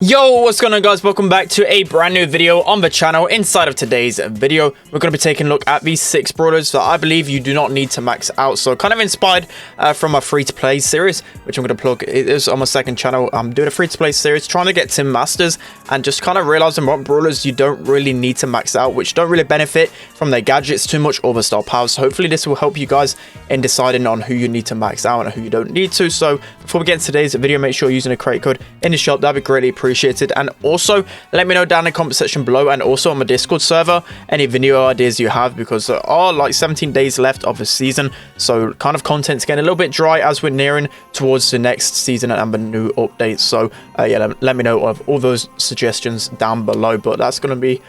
Yo, what's going on, guys? Welcome back to a brand new video on the channel. Inside of today's video, we're going to be taking a look at these 6 brawlers that I believe you do not need to max out. So kind of inspired from a free-to-play series, which I'm going to plug. It is on my second channel. I'm doing a free-to-play series, trying to get Tim Masters, and just kind of realizing what brawlers you don't really need to max out, which don't really benefit from their gadgets too much or the star powers. So hopefully this will help you guys in deciding on who you need to max out and who you don't need to. So before we get into today's video, make sure you're using a create code in the shop. That'd be greatly appreciated. And also let me know down in the comment section below, and also on my Discord server, any video ideas you have, because there are like 17 days left of the season, so kind of content's getting a little bit dry as we're nearing towards the next season and the new updates. So yeah, let me know of all those suggestions down below. But that's going to be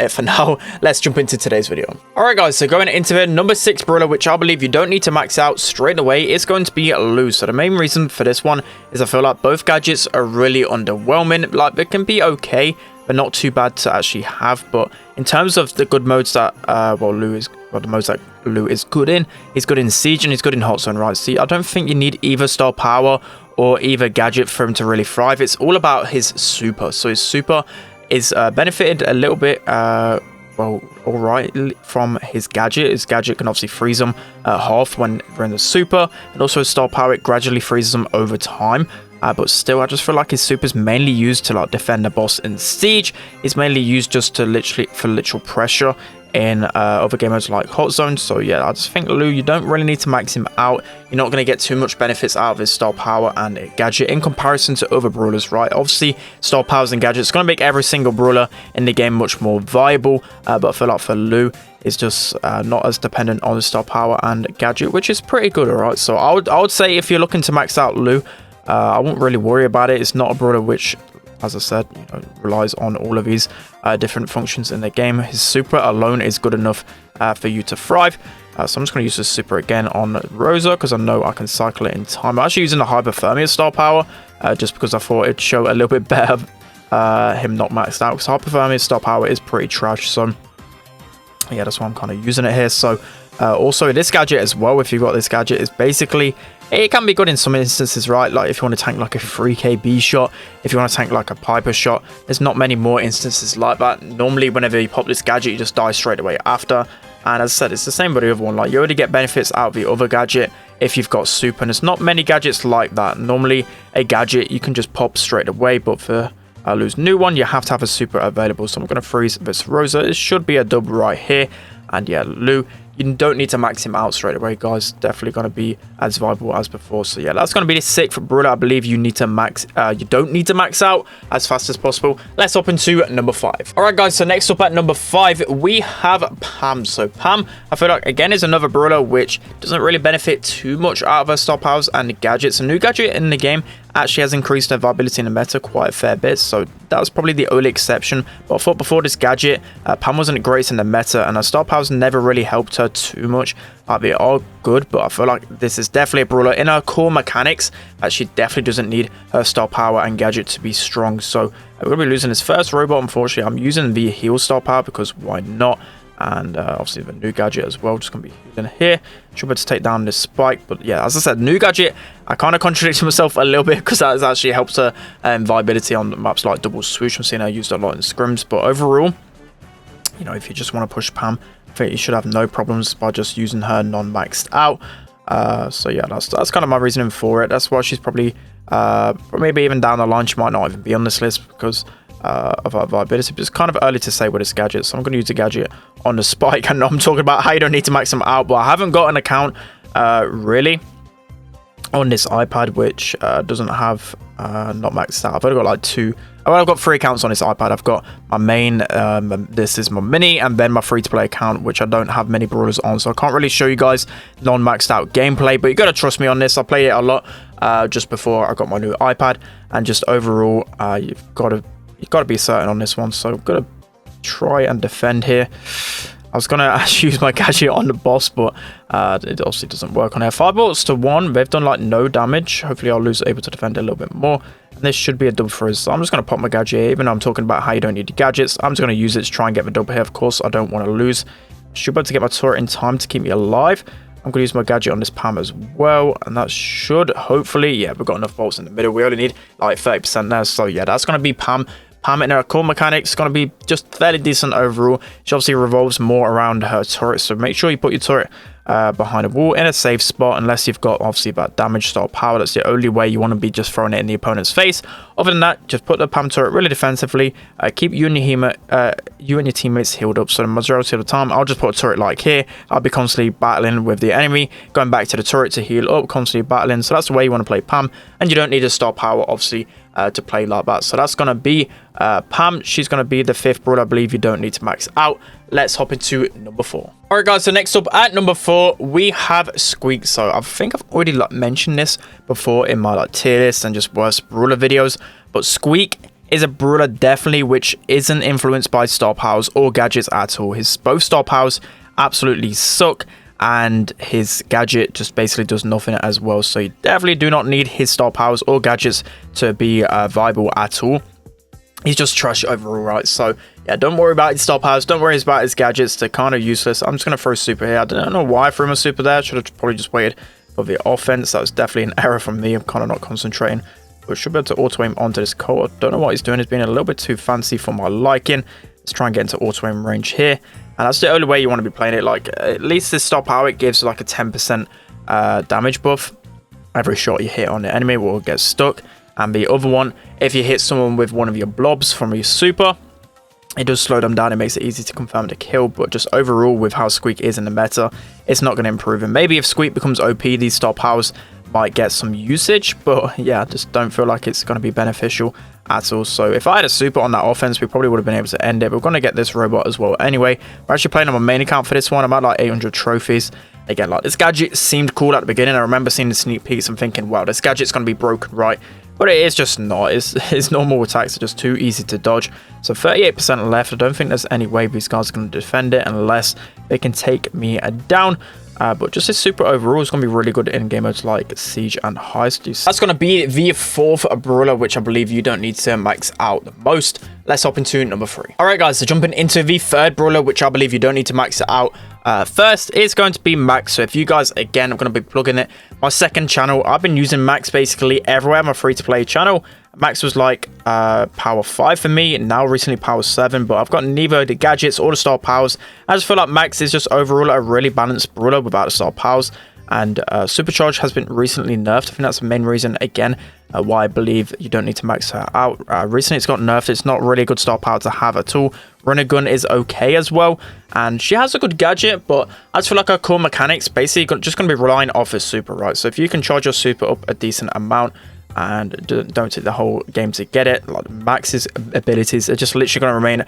it for now. Let's jump into today's video. Alright guys, so going into the number 6 brawler, which I believe you don't need to max out straight away, is going to be Lou. So the main reason for this one is I feel like both gadgets are really underwhelming. Like, they can be okay, but not too bad to actually have. But in terms of the good modes that the modes that Lou is good in, he's good in Siege and he's good in Hot Zone, right? See, I don't think you need either star power or either gadget for him to really thrive. It's all about his super. So his super is benefited a little bit, well, alright, from his gadget. His gadget can obviously freeze them half when they're in the super, and also his star power, it gradually freezes them over time. But still, I just feel like his super is mainly used to like defend the boss in Siege. It's mainly used just to literal pressure in other game modes like Hot Zone. So yeah, I just think Lou, you don't really need to max him out. You're not going to get too much benefits out of his star power and gadget in comparison to other brawlers, right? Obviously, star powers and gadgets going to make every single brawler in the game much more viable, but I feel like for Lou, it's just not as dependent on the star power and gadget, which is pretty good. All right, so I would say if you're looking to max out Lou, I won't really worry about it. It's not a brawler which, as I said, relies on all of these different functions in the game. His super alone is good enough for you to thrive. So I'm just going to use this super again on Rosa, because I know I can cycle it in time. I'm actually using the Hyperthermia star power just because I thought it'd show a little bit better him not maxed out, because Hyperthermia star power is pretty trash. So yeah, that's why I'm kind of using it here. So also this gadget as well, if you've got this gadget, is basically, it can be good in some instances, right? Like if you want to tank like a 3KB shot, if you want to tank like a Piper shot, there's not many more instances like that. Normally whenever you pop this gadget, you just die straight away after. And as I said, it's the same with the other one. Like, you already get benefits out of the other gadget if you've got super, and there's not many gadgets like that. Normally a gadget you can just pop straight away, but for Lou's new one, you have to have a super available. So I'm going to freeze this Rosa. It should be a dub right here. And yeah, Lou, you don't need to max him out straight away, guys. Definitely going to be as viable as before. So yeah, that's going to be the 6th brawler I believe you need to max. You don't need to max out as fast as possible. Let's hop into number 5. All right, guys. So next up at number 5, we have Pam. So Pam, I feel like again is another brawler which doesn't really benefit too much out of her star powers and gadgets. A new gadget in the game actually has increased her viability in the meta quite a fair bit, so that was probably the only exception. But I thought before this gadget, Pam wasn't great in the meta, and her star powers never really helped her too much. They are good, but I feel like this is definitely a brawler in her core mechanics that she definitely doesn't need her star power and gadget to be strong. So we're going to be losing this first robot. Unfortunately, I'm using the heal star power because why not? And obviously the new gadget as well, just going to be using here. Should be able to take down this spike. But yeah, as I said, new gadget, I kind of contradicted myself a little bit, because that has actually helped her viability on maps like double swoosh. I'm seeing her used a lot in scrims, but overall, you know, if you just want to push Pam, I think you should have no problems by just using her non-maxed out. So yeah, that's kind of my reasoning for it. That's why she's probably maybe even down the line she might not even be on this list, because of our viability. But it's kind of early to say with this gadget, so I'm going to use the gadget on the spike. And I'm talking about how you don't need to max them out, but I haven't got an account really on this iPad which doesn't have not maxed out. I've only got like 2. Well, I've got 3 accounts on this iPad. I've got my main, this is my mini, and then my free-to-play account, which I don't have many brawlers on, so I can't really show you guys non-maxed out gameplay. But you got to trust me on this. I played it a lot just before I got my new iPad, and just overall, you've got to be certain on this one. So I'm gonna try and defend here. I was gonna actually use my gadget on the boss, but it obviously doesn't work on here. 5 bullets to 1. They've done like no damage. Hopefully I'll lose able to defend a little bit more, and this should be a dub for us. So I'm just gonna pop my gadget here. Even though I'm talking about how you don't need the gadgets, I'm just gonna use it to try and get the dub here. Of course, I don't want to lose. Should be able to get my turret in time to keep me alive. I'm going to use my gadget on this Pam as well. And that should hopefully, yeah, we've got enough bolts in the middle. We only need like 30% there. So yeah, that's going to be Pam. Pam in her core mechanics going to be just fairly decent overall. She obviously revolves more around her turret. So make sure you put your turret behind a wall in a safe spot, unless you've got obviously that damage style power. That's the only way you want to be just throwing it in the opponent's face. Other than that, just put the Pam turret really defensively. Keep you and your teammates healed up. So the majority of the time, I'll just put a turret like here. I'll be constantly battling with the enemy, going back to the turret to heal up, constantly battling. So that's the way you want to play Pam, and you don't need a star power obviously to play like that. So that's going to be Pam. She's going to be the 5th brawler I believe you don't need to max out. Let's hop into number 4. Alright guys, so next up at number 4 we have Squeak. So I think I've already mentioned this before in my tier list and just worst brawler videos, but Squeak is a brawler definitely which isn't influenced by star powers or gadgets at all. His both star powers absolutely suck, and his gadget just basically does nothing as well. So you definitely do not need his star powers or gadgets to be viable at all. He's just trash overall, right? So yeah, don't worry about his star powers, don't worry about his gadgets. They're kind of useless. I'm just going to throw super here. I don't know why I threw my super there. Should have probably just waited for the offense. That was definitely an error from me. I'm kind of not concentrating, but should be able to auto aim onto this Colt. I don't know what he's doing. He's being a little bit too fancy for my liking. Let's try and get into auto aim range here, and that's the only way you want to be playing it. Like, at least this star power, it gives like a 10% damage buff. Every shot you hit on the enemy will get stuck. And the other one, if you hit someone with one of your blobs from your super, it does slow them down. It makes it easy to confirm the kill. But just overall, with how Squeak is in the meta, it's not going to improve. And maybe if Squeak becomes OP, these star powers might get some usage. But yeah, I just don't feel like it's going to be beneficial at all. So if I had a super on that offense, we probably would have been able to end it. We're going to get this robot as well anyway. We're actually playing on my main account for this one. I'm at like 800 trophies. Again, like, this gadget seemed cool at the beginning. I remember seeing the sneak peeks and thinking, wow, this gadget's going to be broken, right? But it is just not. His normal attacks are just too easy to dodge. So 38% left. I don't think there's any way these guys are going to defend it unless they can take me down. But just his super overall is going to be really good in game modes like Siege and Heist. That's going to be the 4th brawler, which I believe you don't need to max out the most. Let's hop into number 3. Alright guys, so jumping into the 3rd brawler, which I believe you don't need to max it out. First, it's going to be Max. So if you guys, again, I'm going to be plugging it. My 2nd channel, I've been using Max basically everywhere. My free-to-play channel. Max was like power 5 for me, and now recently power 7, but I've got neither the gadgets or the star powers. I just feel like Max is just overall a really balanced brawler without the star powers, and Supercharge has been recently nerfed. I think that's the main reason, again, why I believe you don't need to max her out. Recently it's got nerfed. It's not really a good star power to have at all. Runner Gun is okay as well, and she has a good gadget, but I just feel like her core mechanics basically just going to be relying off her super, right? So if you can charge your super up a decent amount, and don't take the whole game to get it, like Max's abilities are just literally going to remain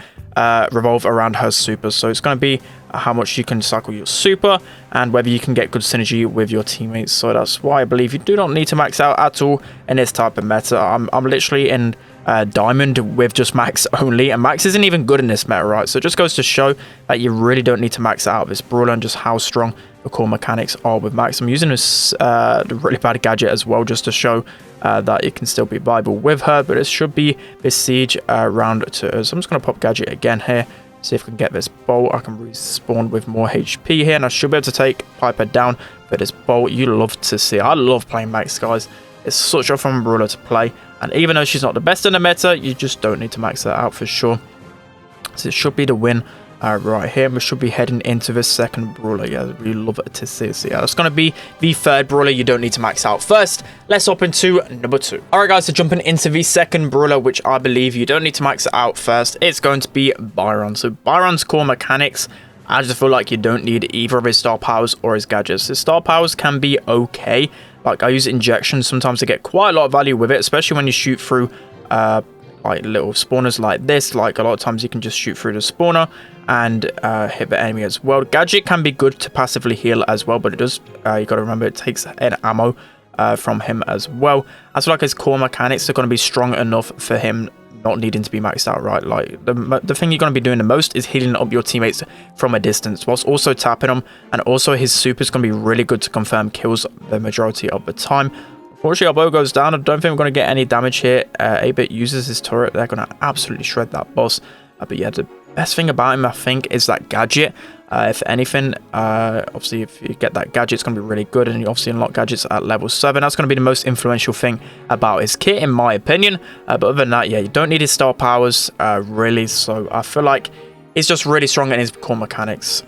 revolve around her super. So it's going to be how much you can cycle your super and whether you can get good synergy with your teammates. So that's why I believe you do not need to max out at all in this type of meta. I'm literally in Diamond with just Max only, and Max isn't even good in this meta, right? So it just goes to show that you really don't need to max out this brawler and just how strong the core mechanics are with Max. I'm using this really bad gadget as well just to show that it can still be viable with her, but it should be this Siege round to us. So I'm just going to pop gadget again here, see if I can get this bolt. I can respawn with more HP here, and I should be able to take Piper down. But this bolt, you love to see. I love playing Max, guys. It's such a fun brawler to play, and even though she's not the best in the meta, you just don't need to max that out for sure. So it should be the win right here. We should be heading into the 2nd brawler. Yeah, I really love it to see. So yeah, that's going to be the 3rd brawler you don't need to max out. First, let's hop into number 2. Alright guys, so jumping into the 2nd brawler, which I believe you don't need to max it out first, it's going to be Byron. So Byron's core mechanics, I just feel like you don't need either of his star powers or his gadgets. His star powers can be okay. Like, I use injections sometimes to get quite a lot of value with it, especially when you shoot through like little spawners like this. Like, a lot of times you can just shoot through the spawner and hit the enemy as well. Gadget can be good to passively heal as well, but it does, you got to remember, it takes an ammo from him as well. I feel like his core mechanics are going to be strong enough for him not needing to be maxed out, right? Like, the thing you're going to be doing the most is healing up your teammates from a distance whilst also tapping them, and also his super is going to be really good to confirm kills the majority of the time. Unfortunately, our bow goes down. I don't think we're going to get any damage here. 8-bit uses his turret. They're going to absolutely shred that boss. But yeah, the best thing about him, I think, is that gadget. If anything, obviously if you get that gadget, it's going to be really good, and you obviously unlock gadgets at level 7. That's going to be the most influential thing about his kit, in my opinion. But other than that, yeah, you don't need his star powers, really. So I feel like he's just really strong in his core mechanics.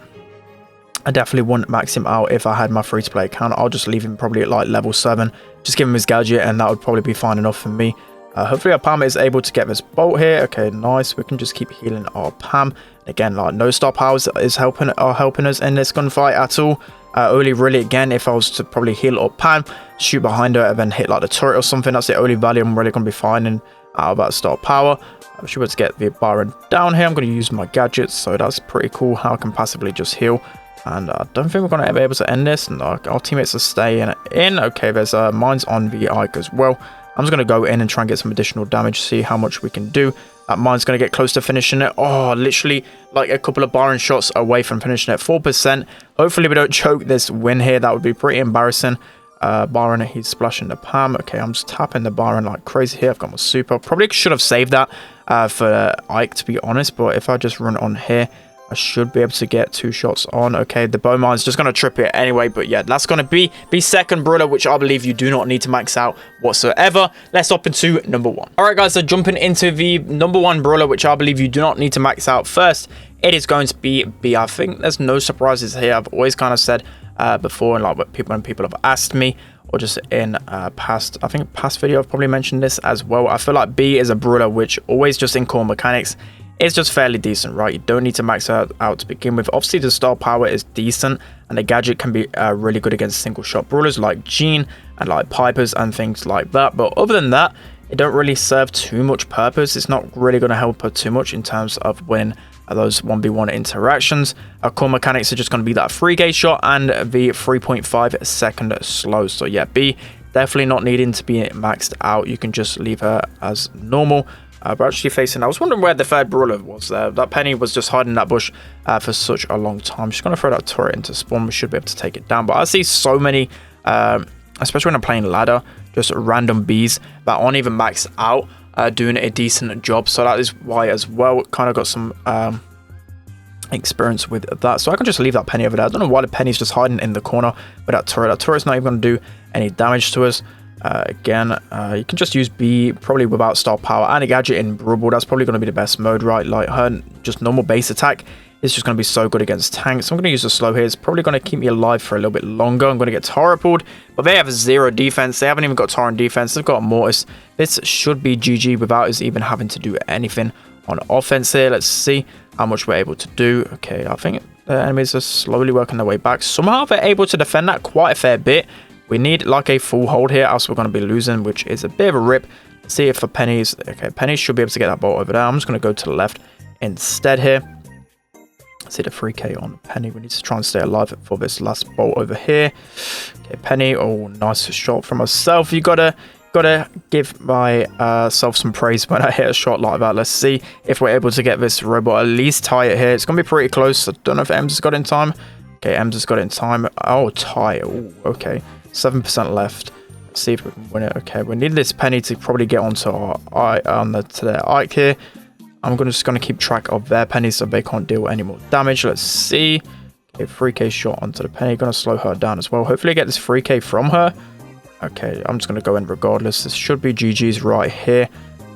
I definitely wouldn't max him out if I had my free-to-play account. I'll just leave him probably at like level 7. Just give him his gadget, and that would probably be fine enough for me. Hopefully our Pam is able to get this bolt here. Okay, nice. We can just keep healing our Pam. Again, like no star powers are helping us in this gunfight at all. Only really, again, if I was to probably heal up Pam, shoot behind her, and then hit like the turret or something, that's the only value I'm really going to be finding out of that star power. I should be able to get the Byron down here. I'm going to use my gadgets, so that's pretty cool how I can passively just heal. And I don't think we're going to be able to end this. No, our teammates are staying in. Okay, there's mines on the Ike as well. I'm just going to go in and try and get some additional damage, see how much we can do. That mine's going to get close to finishing it. Oh, literally like a couple of Byron shots away from finishing it. 4%. Hopefully we don't choke this win here. That would be pretty embarrassing. Byron, he's splashing the Pam. Okay, I'm just tapping the Byron like crazy here. I've got my super. Probably should have saved that for Ike, to be honest. But if I just run on here, I should be able to get 2 shots on. Okay, the bow mine's just going to trip it anyway. But yeah, that's going to be the second brawler, which I believe you do not need to max out whatsoever. Let's hop into number 1. All right, guys, so jumping into the number 1 brawler, which I believe you do not need to max out first, it is going to be B. I think there's no surprises here. I've always kind of said before, and like when people have asked me, or just in past video, I've probably mentioned this as well. I feel like B is a brawler which always just in core mechanics, it's just fairly decent, right? You don't need to max it out to begin with. Obviously, the star power is decent, and the gadget can be really good against single shot brawlers like Jean and like Pipers and things like that. But other than that, it don't really serve too much purpose. It's not really going to help her too much in terms of winning those 1v1 interactions. Our core mechanics are just going to be that 3K shot and the 3.5 second slow. So yeah, B definitely not needing to be maxed out. You can just leave her as normal. We're actually facing, I was wondering where the third brawler was there. That Penny was just hiding in that bush for such a long time. I'm just going to throw that turret into spawn. We should be able to take it down. But I see so many, especially when I'm playing ladder, just random Bs that aren't even maxed out, doing a decent job. So that is why as well, kind of got some experience with that. So I can just leave that Penny over there. I don't know why the Penny's just hiding in the corner with that turret. That turret's not even going to do any damage to us. Again, you can just use B probably without star power and a gadget in Brawl. That's probably going to be the best mode, right? Like her just normal base attack is just going to be so good against tanks. So I'm going to use the slow here. It's probably going to keep me alive for a little bit longer. I'm going to get Tara-pulled, but they have 0 defense. They haven't even got Tara in defense. They've got a Mortis. This should be GG without us even having to do anything on offense here. Let's see how much we're able to do. Okay, I think the enemies are slowly working their way back. Somehow they're able to defend that quite a fair bit. We need like a full hold here, else we're going to be losing, which is a bit of a rip. Let's see if for Pennies, okay, Pennies should be able to get that bolt over there. I'm just going to go to the left instead here. Let's see the 3K on Penny. We need to try and stay alive for this last bolt over here. Okay, Penny, oh, nice shot from myself. You gotta give myself some praise when I hit a shot like that. Let's see if we're able to get this robot at least tie it here. It's going to be pretty close. I don't know if Ems has got it in time. Okay, Ems has got it in time. Oh, tie. Oh, okay. 7% left. Let's see if we can win it. Okay, we need this Penny to probably get onto to their Ike here. I'm just gonna keep track of their pennies so they can't deal any more damage. Let's see. Okay, 3K shot onto the Penny. Gonna slow her down as well. Hopefully I get this 3K from her. Okay, I'm just gonna go in regardless. This should be GG's right here.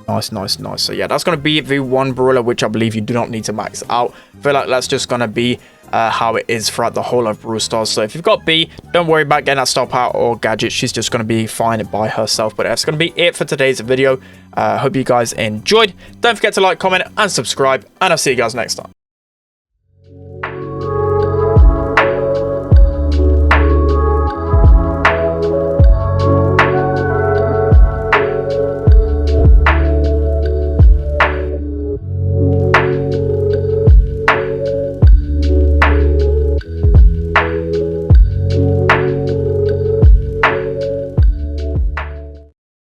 Nice, nice, nice. So yeah, that's going to be the one brawler which I believe you do not need to max out. I feel like that's just going to be how it is throughout the whole of Brawl Stars. So if you've got B, don't worry about getting that star power or gadget. She's just going to be fine by herself. But that's going to be it for today's video. Hope you guys enjoyed. Don't forget to like, comment, and subscribe. And I'll see you guys next time.